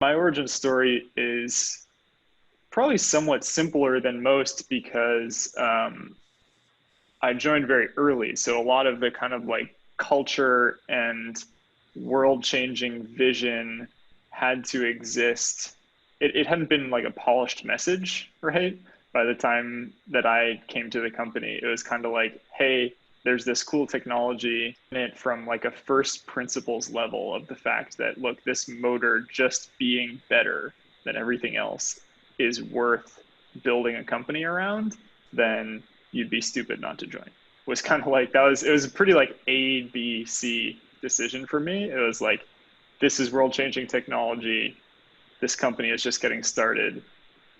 My origin story is probably somewhat simpler than most because I joined very early. So a lot of the kind of like culture and world changing vision had to exist. It hadn't been like a polished message, right? By the time that I came to the company, it was kind of like, hey, there's this cool technology in it from like a first principles level of the fact that, look, this motor just being better than everything else is worth building a company around, then you'd be stupid not to join. Was kind of like that was it was a pretty like A, B, C decision for me. It was like, this is world changing technology. This company is just getting started.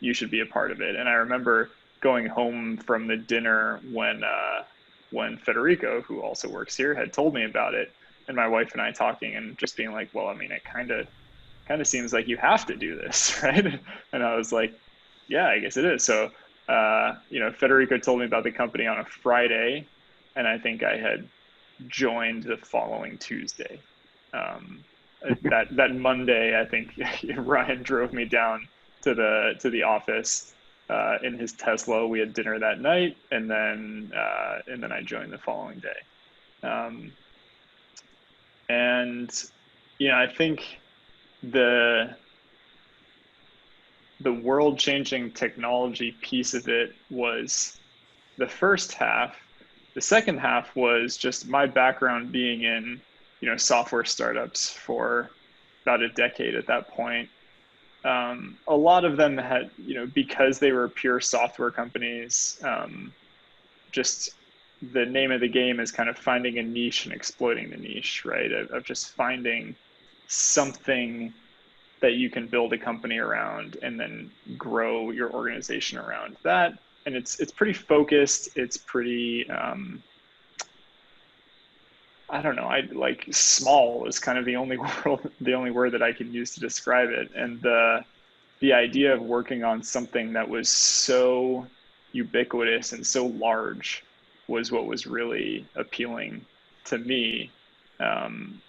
You should be a part of it. And I remember going home from the dinner when Federico, who also works here, had told me about it, and my wife and I talking and just being like, well, I mean, it kind of seems like you have to do this, right? And I was like, yeah, I guess it is. So, Federico told me about the company on a Friday, and I think I had joined the following Tuesday. Um, that Monday, I think Ryan drove me down to the office in his Tesla. We had dinner that night, and then I joined the following day. And I think the the world changing technology piece of it was the first half. The second half was just my background being in, software startups for about a decade at that point. A lot of them had, because they were pure software companies, just the name of the game is kind of finding a niche and exploiting the niche, right? Of just finding something that you can build a company around and then grow your organization around that. And it's pretty focused. It's pretty I don't know. I like small is kind of the only word that I can use to describe it. And the idea of working on something that was so ubiquitous and so large was what was really appealing to me. Um,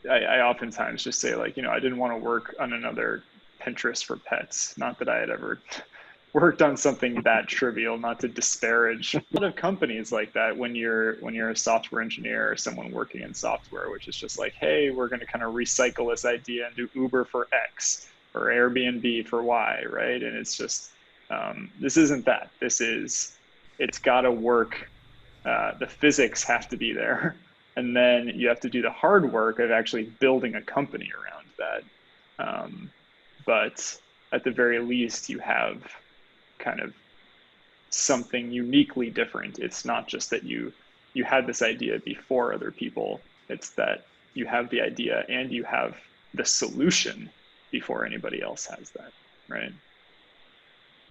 I oftentimes just say, like, I didn't want to work on another Pinterest for pets. Not that I had ever worked on something that trivial, not to disparage a lot of companies like that when you're a software engineer or someone working in software, which is just like, hey, we're going to kind of recycle this idea and do Uber for X or Airbnb for Y, right? And it's just this isn't that. It's got to work. The physics have to be there, and then you have to do the hard work of actually building a company around that. But at the very least, you have kind of something uniquely different. It's not just that you had this idea before other people. It's that you have the idea and you have the solution before anybody else has that, right?